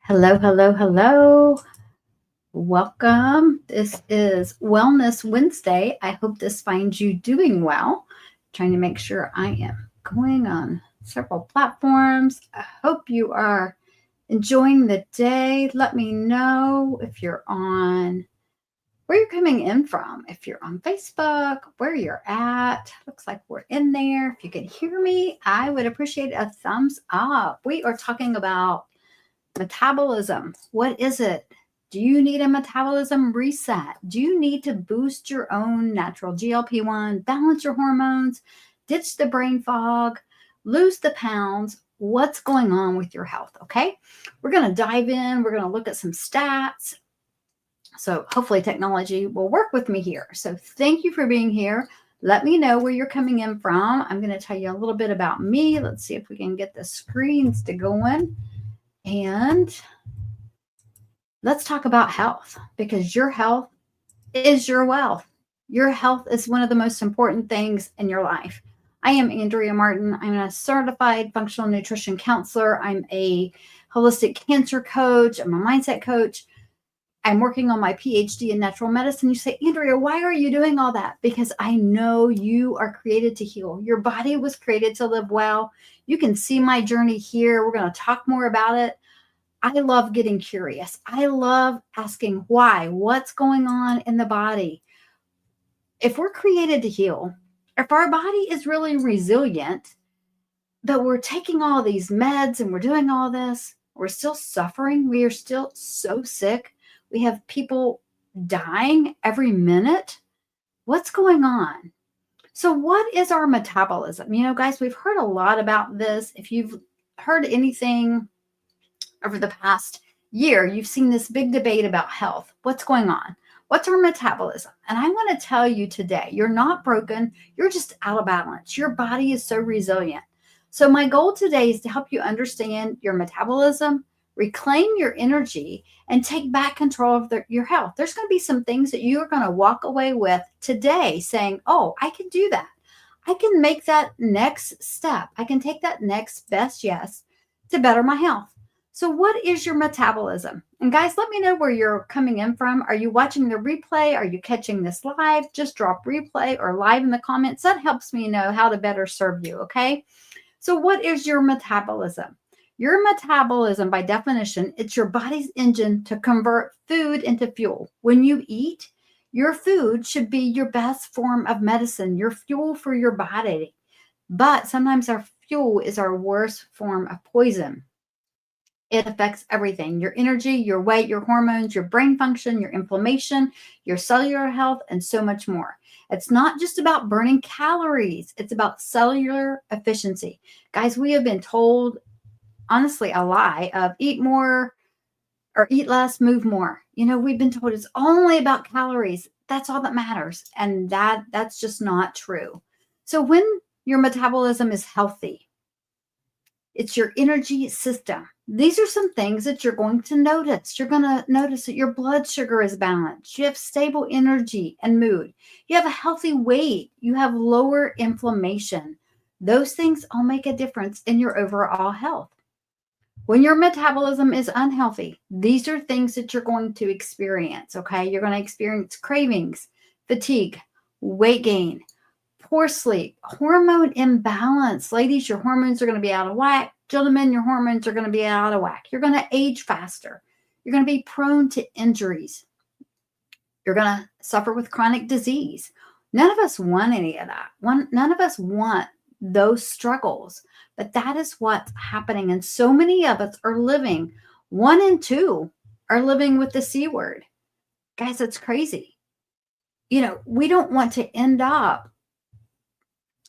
Hello, hello, hello. Welcome. This is Wellness Wednesday. I hope this finds you doing well. Trying to make sure I am going on several platforms. I hope you are enjoying the day. Let me know if you're on where you're coming in from. If you're on Facebook, where you're at. Looks like we're in there. If you can hear me, I would appreciate a thumbs up. We are talking about metabolism. What is it? Do you need a metabolism reset? Do you need to boost your own natural GLP-1, balance your hormones, ditch the brain fog, lose the pounds? What's going on with your health? Okay, we're going to dive in. We're going to look at some stats. So hopefully technology will work with me here. So thank you for being here. Let me know where you're coming in from. I'm going to tell you a little bit about me. Let's see if we can get the screens to going. And let's talk about health, because your health is your wealth. Your health is one of the most important things in your life. I am Andrea Martin. I'm a certified functional nutrition counselor. I'm a holistic cancer coach. I'm a mindset coach. I'm working on my PhD in natural medicine. You say, Andrea, why are you doing all that? Because I know you are created to heal. Your body was created to live well. You can see my journey here. We're going to talk more about it. I love getting curious. I love asking why, what's going on in the body. If we're created to heal, if our body is really resilient, but we're taking all these meds and we're doing all this, we're still suffering. We are still so sick. We have people dying every minute. What's going on? So what is our metabolism? You know, guys, we've heard a lot about this. If you've heard anything over the past year, you've seen this big debate about health. What's going on? What's our metabolism? And I want to tell you today, you're not broken. You're just out of balance. Your body is so resilient. So my goal today is to help you understand your metabolism, reclaim your energy, and take back control of your health. There's going to be some things that you are going to walk away with today saying, oh, I can do that. I can make that next step. I can take that next best yes to better my health. So what is your metabolism? And guys, let me know where you're coming in from. Are you watching the replay? Are you catching this live? Just drop replay or live in the comments. That helps me know how to better serve you, okay? So what is your metabolism? Your metabolism, by definition, it's your body's engine to convert food into fuel. When you eat, your food should be your best form of medicine, your fuel for your body. But sometimes our fuel is our worst form of poison. It affects everything: your energy, your weight, your hormones, your brain function, your inflammation, your cellular health, and so much more. It's not just about burning calories. It's about cellular efficiency. Guys, we have been told, honestly, a lie of eat more or eat less, move more. You know, we've been told it's only about calories. That's all that matters. And that's just not true. So when your metabolism is healthy, it's your energy system. These are some things that you're going to notice. You're going to notice that your blood sugar is balanced. You have stable energy and mood. You have a healthy weight. You have lower inflammation. Those things all make a difference in your overall health. When your metabolism is unhealthy, these are things that you're going to experience, okay? You're going to experience cravings, fatigue, weight gain, poor sleep, hormone imbalance. Ladies, your hormones are going to be out of whack. Gentlemen, your hormones are going to be out of whack. You're going to age faster. You're going to be prone to injuries. You're going to suffer with chronic disease. None of us want any of that. None of us want those struggles, but that is what's happening. And so many of us are living, 1 in 2 are living with the C word. Guys, it's crazy. You know, we don't want to end up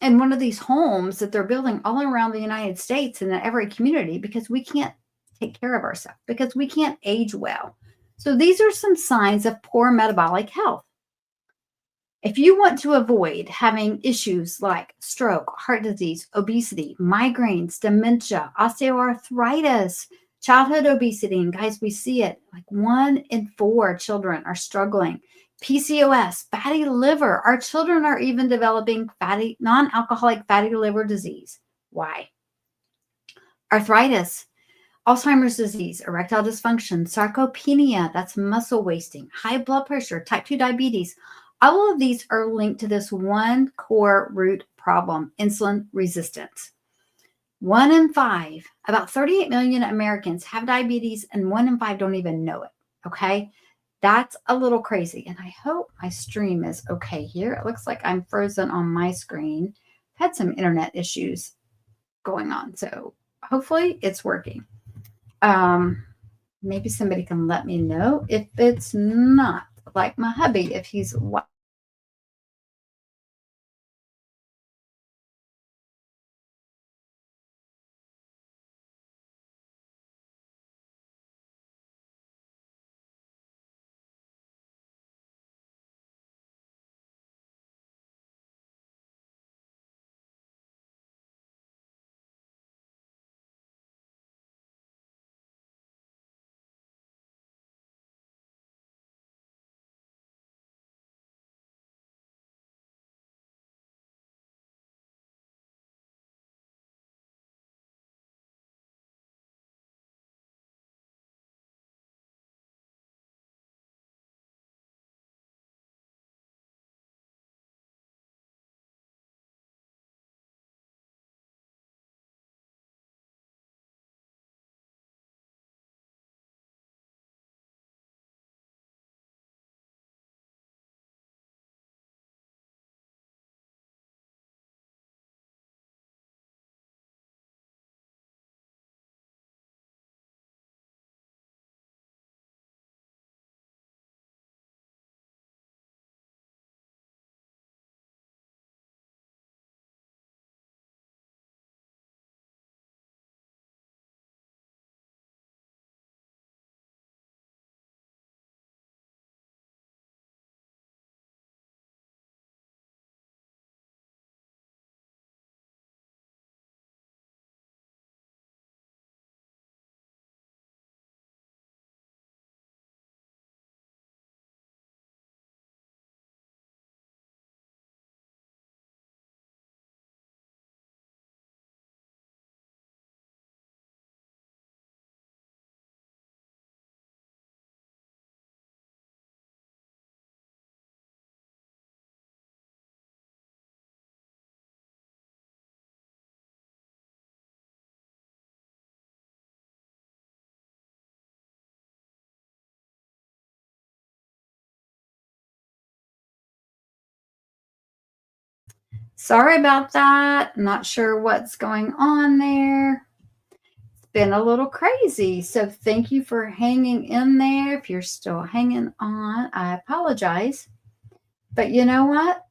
in one of these homes that they're building all around the United States and in every community, because we can't take care of ourselves, because we can't age well. So these are some signs of poor metabolic health. If you want to avoid having issues like stroke, heart disease, obesity, migraines, dementia, osteoarthritis, childhood obesity, and guys, we see it, like 1 in 4 children are struggling. PCOS, fatty liver. Our children are even developing non-alcoholic fatty liver disease. Why? Arthritis. Alzheimer's disease, erectile dysfunction, sarcopenia, that's muscle wasting, high blood pressure, type 2 diabetes. All of these are linked to this one core root problem, insulin resistance. 1 in 5, about 38 million Americans have diabetes, and 1 in 5 don't even know it. Okay. That's a little crazy. And I hope my stream is okay here. It looks like I'm frozen on my screen. I've had some internet issues going on. So hopefully it's working. Maybe somebody can let me know if it's not, like my hubby, if he's sorry about that. Not sure what's going on there. It's been a little crazy. So thank you for hanging in there. If you're still hanging on, I apologize. But you know what?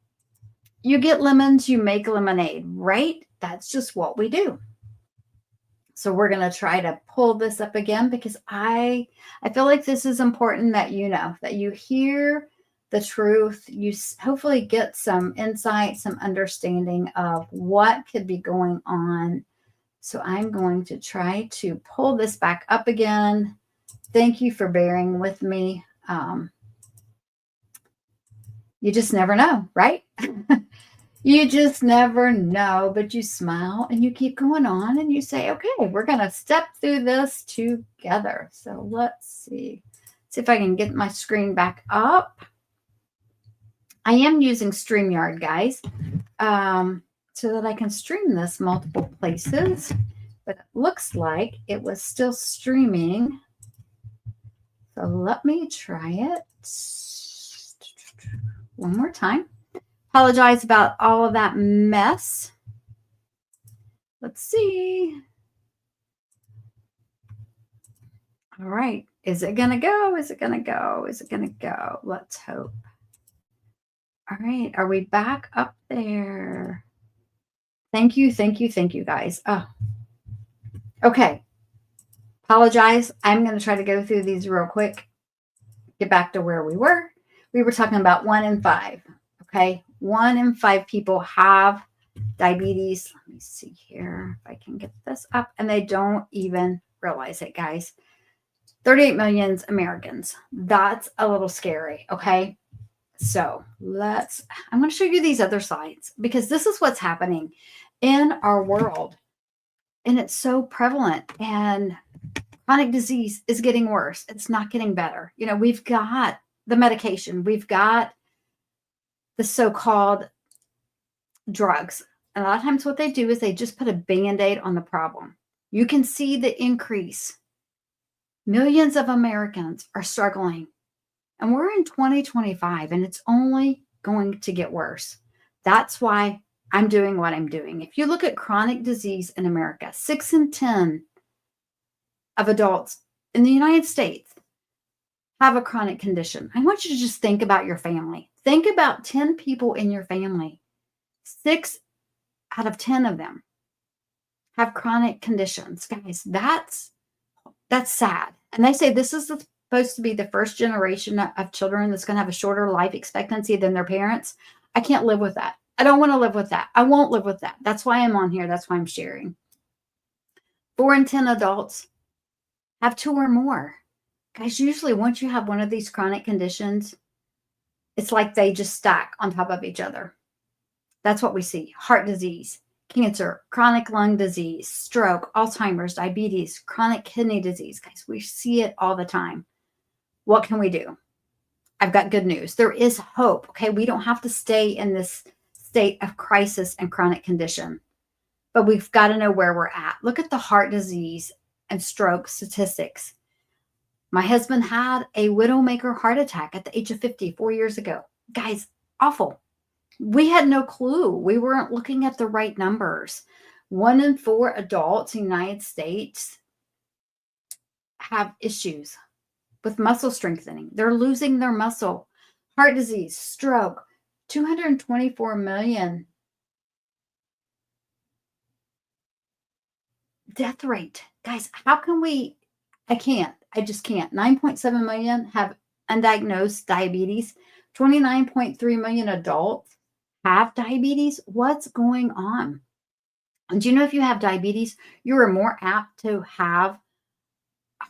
You get lemons, you make lemonade, right? That's just what we do. So we're going to try to pull this up again because I feel like this is important that you know, that you hear the truth. You hopefully get some insight, some understanding of what could be going on. So I'm going to try to pull this back up again. Thank you for bearing with me. You just never know, right? You just never know, but you smile and you keep going on and you say, okay, we're going to step through this together. So let's see if I can get my screen back up. I am using StreamYard, guys, so that I can stream this multiple places, but it looks like it was still streaming. So let me try it one more time. Apologize about all of that mess. Let's see. All right. Is it going to go? Is it going to go? Is it going to go? Let's hope. All right. Are we back up there? Thank you. Thank you. Thank you, guys. Oh, okay. Apologize. I'm going to try to go through these real quick. Get back to where we were. We were talking about 1 in 5. Okay. 1 in 5 people have diabetes. Let me see here if I can get this up. And they don't even realize it, guys. 38 million Americans. That's a little scary. Okay. So I'm going to show you these other slides because this is what's happening in our world. And it's so prevalent. And Chronic disease is getting worse. It's not getting better. We've got the medication. We've got the so-called drugs. And a lot of times what they do is they just put a Band-Aid on the problem. You can see the increase. Millions of Americans are struggling. And we're in 2025 and it's only going to get worse. That's why I'm doing what I'm doing. If you look at chronic disease in America, 6 in 10 of adults in the United States have a chronic condition. I want you to just think about your family. Think about 10 people in your family. 6 out of 10 of them have chronic conditions. Guys, that's sad. And they say this is supposed to be the first generation of children that's going to have a shorter life expectancy than their parents. I can't live with that. I don't want to live with that. I won't live with that. That's why I'm on here. That's why I'm sharing. 4 in 10 adults have 2 or more. Guys, usually once you have one of these chronic conditions, it's like they just stack on top of each other. That's what we see. Heart disease, cancer, chronic lung disease, stroke, Alzheimer's, diabetes, chronic kidney disease. Guys, we see it all the time. What can we do? I've got good news. There is hope. Okay. We don't have to stay in this state of crisis and chronic condition, but we've got to know where we're at. Look at the heart disease and stroke statistics. My husband had a widowmaker heart attack at the age of 50, 4 years ago. Guys, awful. We had no clue. We weren't looking at the right numbers. 1 in 4 adults in the United States have issues with muscle strengthening. They're losing their muscle. Heart disease, stroke, 224 million. Death rate. Guys, how can we? I just can't. 9.7 million have undiagnosed diabetes. 29.3 million adults have diabetes. What's going on? And do you know if you have diabetes, you are more apt to have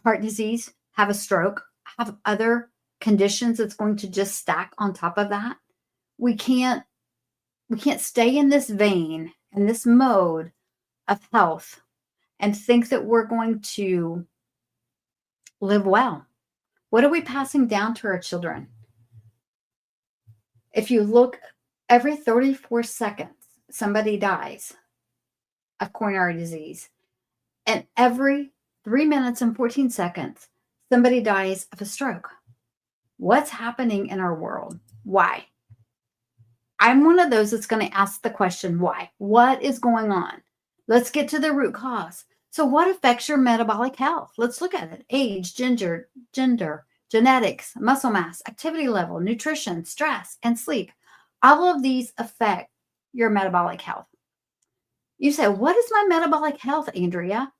heart disease, have a stroke, have other conditions that's going to just stack on top of that? We can't stay in this vein, in this mode of health and think that we're going to live well. What are we passing down to our children? If you look, every 34 seconds, somebody dies of coronary disease. And every 3 minutes and 14 seconds, somebody dies of a stroke. What's happening in our world? Why? I'm one of those that's going to ask the question, why? What is going on? Let's get to the root cause. So what affects your metabolic health? Let's look at it. Age, gender, genetics, muscle mass, activity level, nutrition, stress, and sleep. All of these affect your metabolic health. You say, what is my metabolic health, Andrea?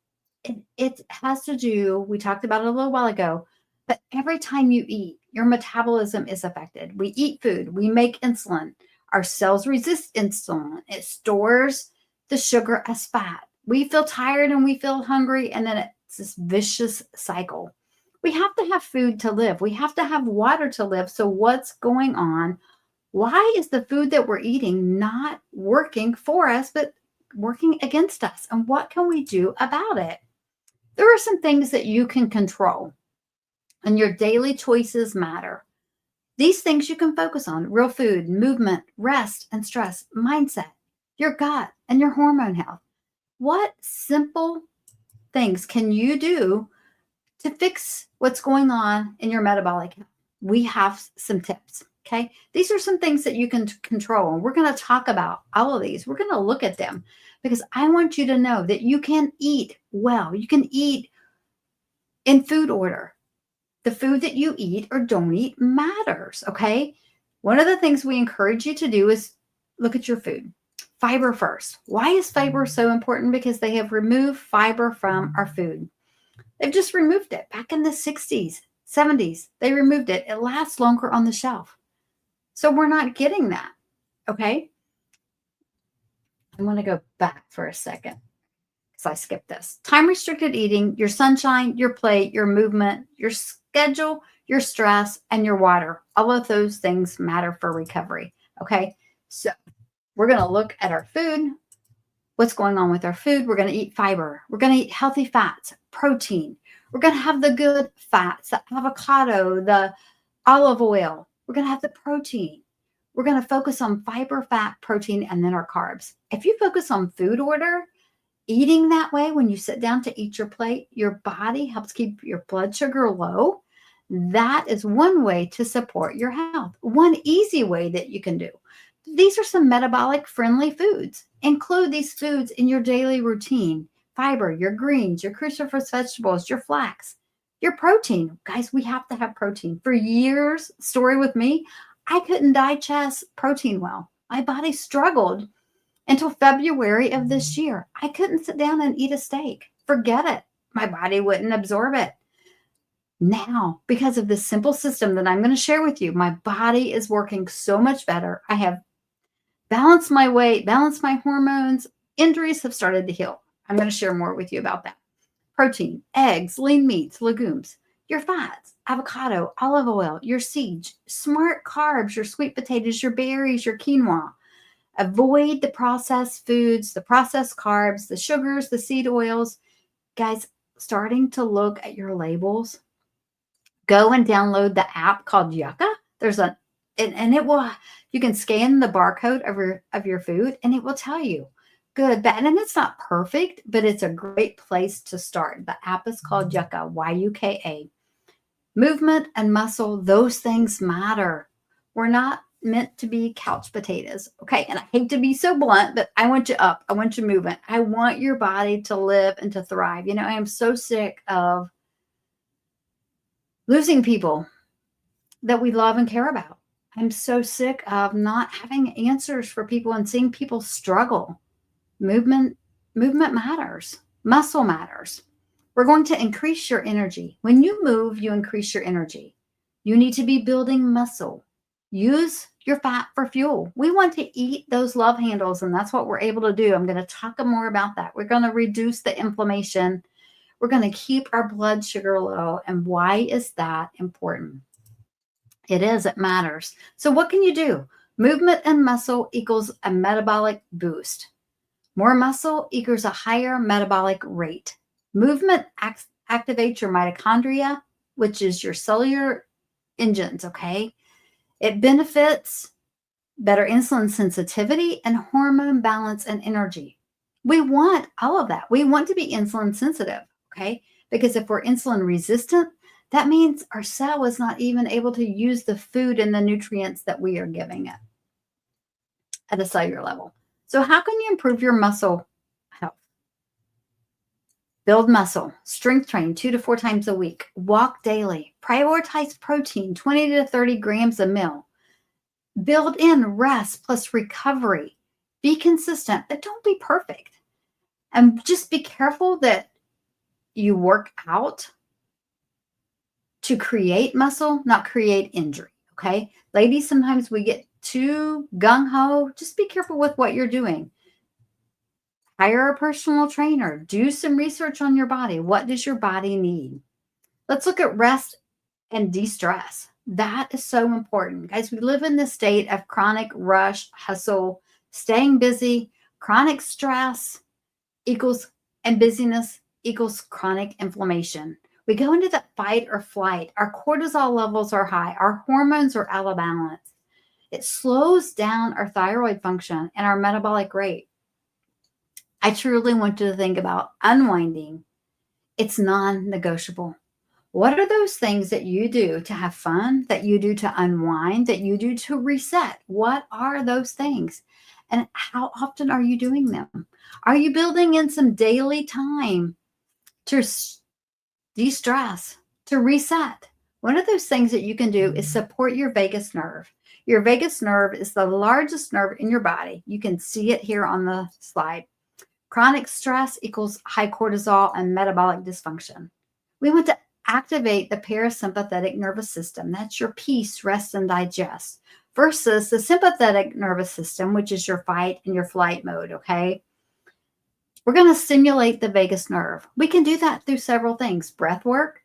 It has to do, we talked about it a little while ago, but every time you eat, your metabolism is affected. We eat food, we make insulin. Our cells resist insulin. It stores the sugar as fat. We feel tired and we feel hungry, and then it's this vicious cycle. We have to have food to live. We have to have water to live. So what's going on? Why is the food that we're eating not working for us, but working against us? And what can we do about it? There are some things that you can control, and your daily choices matter. These things you can focus on: real food, movement, rest and stress, mindset, your gut, and your hormone health. What simple things can you do to fix what's going on in your metabolic health? We have some tips, okay? These are some things that you can control, and we're going to talk about all of these. We're going to look at them because I want you to know that you can eat well. You can eat in food order. The food that you eat or don't eat matters, okay? One of the things we encourage you to do is look at your food. Fiber first. Why is fiber so important? Because they have removed fiber from our food. They've just removed it. Back in the 60s, 70s, they removed it. It lasts longer on the shelf. So we're not getting that, okay? I want to go back for a second because I skipped this. Time-restricted eating, your sunshine, your plate, your movement, your schedule, your stress, and your water. All of those things matter for recovery, okay? So we're going to look at our food, what's going on with our food. We're going to eat fiber. We're going to eat healthy fats, protein. We're going to have the good fats, the avocado, the olive oil. We're going to have the protein. We're going to focus on fiber, fat, protein, and then our carbs. If you focus on food order, eating that way, when you sit down to eat your plate, your body helps keep your blood sugar low. That is one way to support your health. One easy way that you can do. These are some metabolic friendly foods. Include these foods in your daily routine. Fiber, your greens, your cruciferous vegetables, your flax, your protein. Guys, we have to have protein. For years, story with me, I couldn't digest protein well. My body struggled until February of this year. I couldn't sit down and eat a steak. Forget it. My body wouldn't absorb it. Now, because of this simple system that I'm going to share with you, my body is working so much better. I have balanced my weight, balanced my hormones. Injuries have started to heal. I'm going to share more with you about that. Protein, eggs, lean meats, legumes, your fats, avocado, olive oil, your seeds, smart carbs, your sweet potatoes, your berries, your quinoa. Avoid the processed foods, the processed carbs, the sugars, the seed oils. Guys, starting to look at your labels. Go and download the app called Yucca. There's a, and it will, you can scan the barcode of your food and it will tell you good, bad. And it's not perfect, but it's a great place to start. The app is called Yucca, Y-U-K-A. Movement and muscle, those things matter. We're not meant to be couch potatoes. Okay. And I hate to be so blunt, but I want you up. I want you movement. I want your body to live and to thrive. You know, I am so sick of losing people that we love and care about. I'm so sick of not having answers for people and seeing people struggle. Movement matters. Muscle matters. We're going to increase your energy. When you move, you increase your energy. You need to be building muscle. Use your fat for fuel. We want to eat those love handles, and that's what we're able to do. I'm going to talk more about that. We're going to reduce the inflammation. We're going to keep our blood sugar low. And why is that important? It is, it matters. So what can you do? Movement and muscle equals a metabolic boost. More muscle equals a higher metabolic rate. Movement activates your mitochondria, which is your cellular engines, okay? It benefits better insulin sensitivity and hormone balance and energy. We want all of that. We want to be insulin sensitive, okay? Because if we're insulin resistant, that means our cell is not even able to use the food and the nutrients that we are giving it at a cellular level. So how can you improve your muscle health? Build muscle, strength train 2 to 4 times a week, walk daily, prioritize protein, 20 to 30 grams a meal. Build in rest plus recovery. Be consistent, but don't be perfect. And just be careful that you work out to create muscle, not create injury, okay? Ladies, sometimes we get too gung-ho. Just be careful with what you're doing. Hire a personal trainer. Do some research on your body. What does your body need? Let's look at rest and de-stress. That is so important. Guys, we live in this state of chronic rush, hustle, staying busy. Chronic stress equals, and busyness equals chronic inflammation. We go into that fight or flight. Our cortisol levels are high. Our hormones are out of balance. It slows down our thyroid function and our metabolic rate. I truly want you to think about unwinding. It's non-negotiable. What are those things that you do to have fun, that you do to unwind, that you do to reset? What are those things? And how often are you doing them? Are you building in some daily time to de-stress, to reset? One of those things that you can do is support your vagus nerve. Your vagus nerve is the largest nerve in your body. You can see it here on the slide. Chronic stress equals high cortisol and metabolic dysfunction. We want to activate the parasympathetic nervous system. That's your peace, rest, and digest. Versus the sympathetic nervous system, which is your fight and your flight mode, okay? We're going to stimulate the vagus nerve. We can do that through several things. Breath work,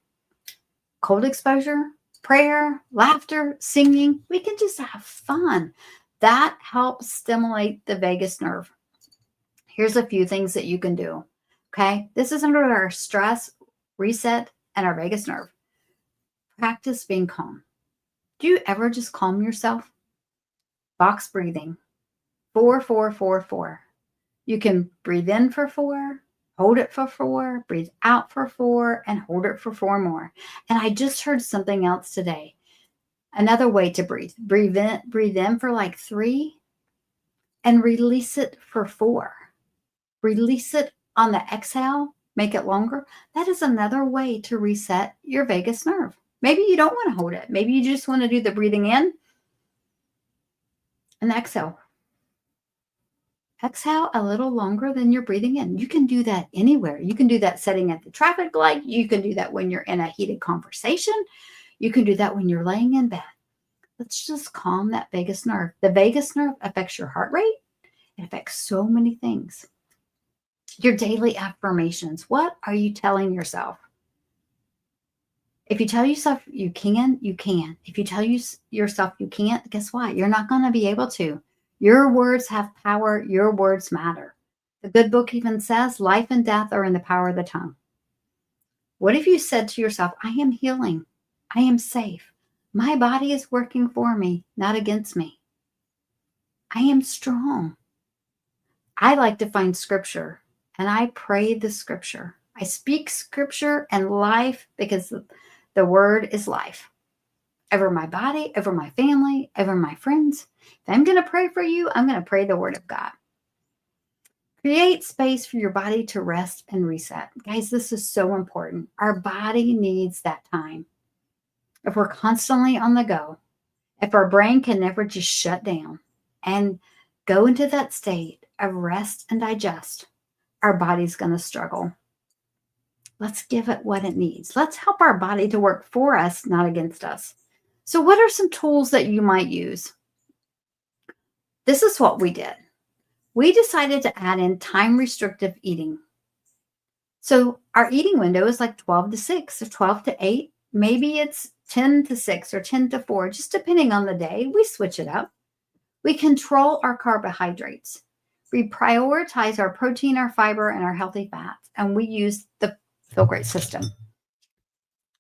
cold exposure, prayer, laughter, singing. We can just have fun. That helps stimulate the vagus nerve. Here's a few things that you can do, okay? This is under our stress reset and our vagus nerve. Practice being calm. Do you ever just calm yourself? Box breathing. 4, 4, 4, 4. You can breathe in for 4, hold it for 4, breathe out for 4, and hold it for 4 more. And I just heard something else today. Another way to breathe. Breathe in for like 3 and release it for 4. Release it on the exhale, make it longer. That is another way to reset your vagus nerve. Maybe you don't want to hold it. Maybe you just want to do the breathing in and exhale. Exhale a little longer than you're breathing in. You can do that anywhere. You can do that sitting at the traffic light. You can do that when you're in a heated conversation. You can do that when you're laying in bed. Let's just calm that vagus nerve. The vagus nerve affects your heart rate. It affects so many things. Your daily affirmations. What are you telling yourself? If you tell yourself you can, you can. If you tell yourself you can't, guess what? You're not going to be able to. Your words have power. Your words matter. The good book even says life and death are in the power of the tongue. What if you said to yourself, I am healing. I am safe. My body is working for me, not against me. I am strong. I like to find scripture and I pray the scripture. I speak scripture and life because the word is life. Over my body, over my family, over my friends. If I'm going to pray for you, I'm going to pray the word of God. Create space for your body to rest and reset. Guys, this is so important. Our body needs that time. If we're constantly on the go, if our brain can never just shut down and go into that state of rest and digest, our body's going to struggle. Let's give it what it needs. Let's help our body to work for us, not against us. So what are some tools that you might use? This is what we did. We decided to add in time restrictive eating. So our eating window is like 12 to 6 or 12 to 8. Maybe it's 10 to 6 or 10 to 4, just depending on the day. We switch it up. We control our carbohydrates. We prioritize our protein, our fiber, and our healthy fats. And we use the Feel Great system.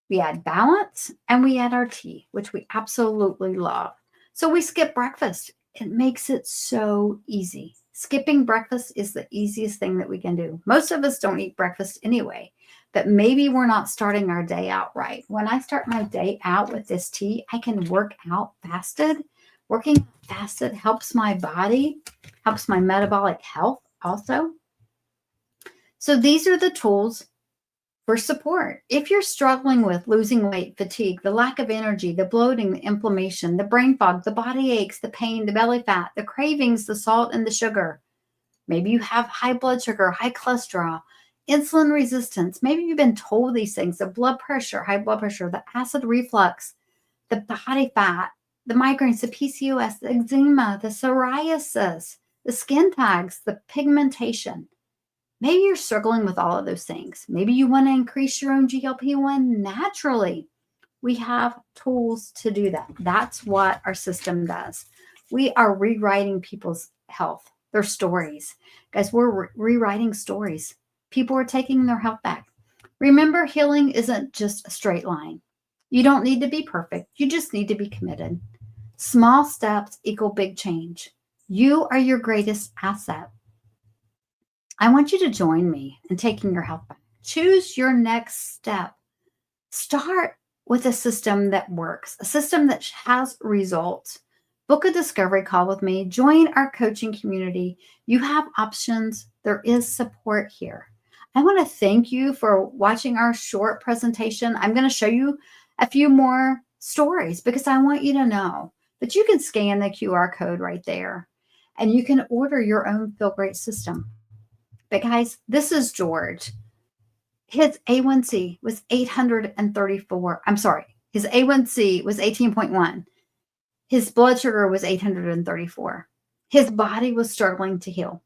We add balance and we add our tea, which we absolutely love. So we skip breakfast. It makes it so easy. Skipping breakfast is the easiest thing that we can do. Most of us don't eat breakfast anyway, but maybe we're not starting our day out right. When I start my day out with this tea, I can work out fasted. Working fasted helps my body, helps my metabolic health also. So these are the tools for support. If you're struggling with losing weight, fatigue, the lack of energy, the bloating, the inflammation, the brain fog, the body aches, the pain, the belly fat, the cravings, the salt and the sugar, maybe you have high blood sugar, high cholesterol, insulin resistance, maybe you've been told these things, the blood pressure, high blood pressure, the acid reflux, the body fat, the migraines, the PCOS, the eczema, the psoriasis, the skin tags, the pigmentation. Maybe you're struggling with all of those things. Maybe you want to increase your own GLP-1 naturally. We have tools to do that. That's what our system does. We are rewriting people's health, their stories. Guys, we're rewriting stories. People are taking their health back. Remember, healing isn't just a straight line. You don't need to be perfect. You just need to be committed. Small steps equal big change. You are your greatest asset. I want you to join me in taking your health back. Choose your next step. Start with a system that works, a system that has results. Book a discovery call with me. Join our coaching community. You have options. There is support here. I want to thank you for watching our short presentation. I'm going to show you a few more stories because I want you to know that you can scan the QR code right there and you can order your own Feel Great system. But guys, this is George. His A1C was 834. I'm sorry. His A1C was 18.1. His blood sugar was 834. His body was struggling to heal.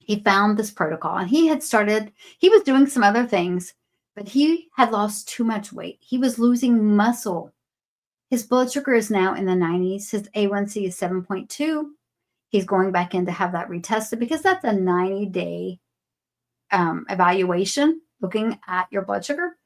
He found this protocol and he was doing some other things, but he had lost too much weight. He was losing muscle. His blood sugar is now in the 90s. His A1C is 7.2. He's going back in to have that retested because that's a 90-day evaluation looking at your blood sugar.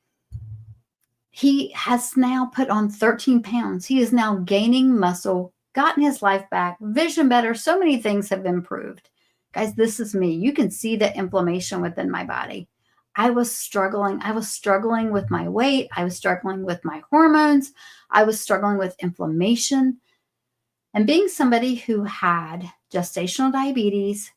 He has now put on 13 pounds. He is now gaining muscle, gotten his life back, vision better. So many things have improved. Guys, this is me. You can see the inflammation within my body. I was struggling. I was struggling with my weight. I was struggling with my hormones. I was struggling with inflammation. And being somebody who had gestational diabetes,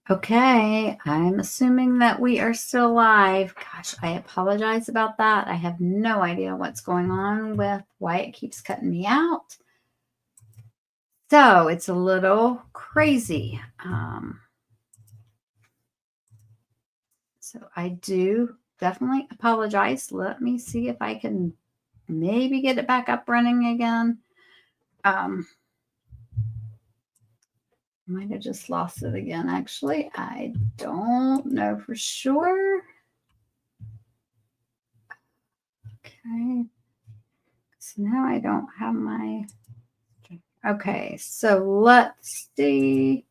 Okay, I'm assuming that we are still live. Gosh, I apologize about that. I have no idea what's going on with why it keeps cutting me out. So it's a little crazy. So I do definitely apologize. Let me see if I can maybe get it back up running again. Might have just lost it again, actually. I don't know for sure. Okay. So now I don't have my... Okay, so let's see.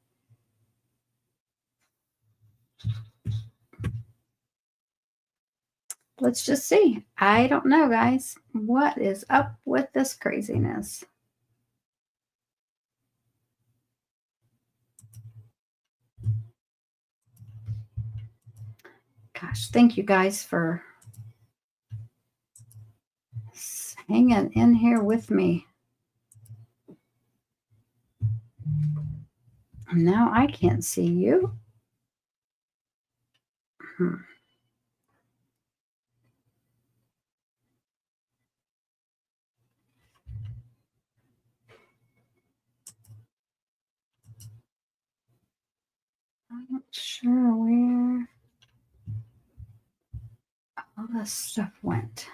Let's just see. I don't know, guys. What is up with this craziness? Gosh, thank you guys for hanging in here with me. Now I can't see you. I'm not sure where all this stuff went.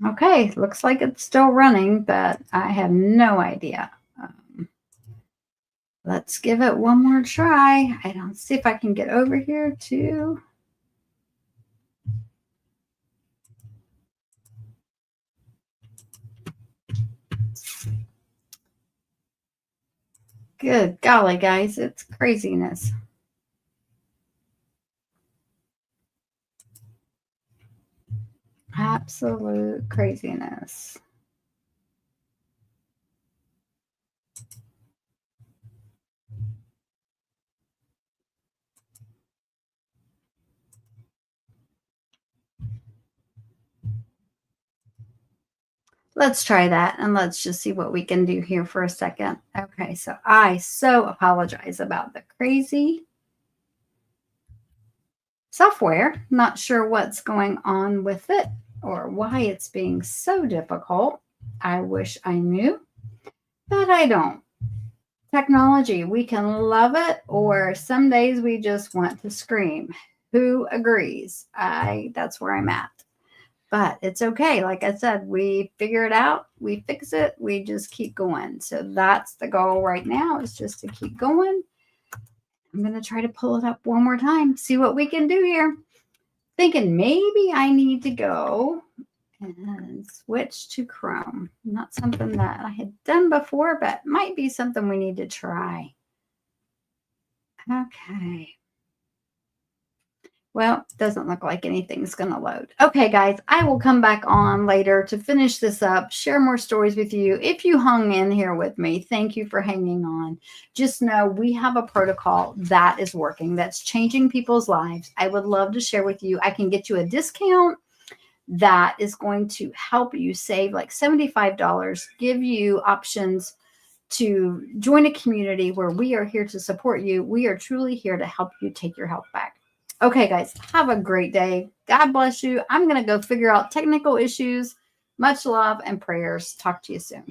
Okay, looks like it's still running, but I have no idea. Let's give it one more try. I don't see if I can get over here to... Good golly, guys, it's craziness. Absolute craziness. Let's try that and let's just see what we can do here for a second. Okay, so I so apologize about the crazy software. Not sure what's going on with it or why it's being so difficult. I wish I knew, but I don't. Technology, we can love it, or some days we just want to scream. Who agrees? That's where I'm at. But it's okay. Like I said, we figure it out, we fix it, we just keep going. So that's the goal right now, is just to keep going. I'm going to try to pull it up one more time, see what we can do here. Thinking maybe I need to go and switch to Chrome. Not something that I had done before, but might be something we need to try. Okay. Well, doesn't look like anything's going to load. Okay, guys, I will come back on later to finish this up, share more stories with you. If you hung in here with me, thank you for hanging on. Just know we have a protocol that is working, that's changing people's lives. I would love to share with you. I can get you a discount that is going to help you save like $75, give you options to join a community where we are here to support you. We are truly here to help you take your health back. Okay, guys, have a great day. God bless you. I'm going to go figure out technical issues. Much love and prayers. Talk to you soon.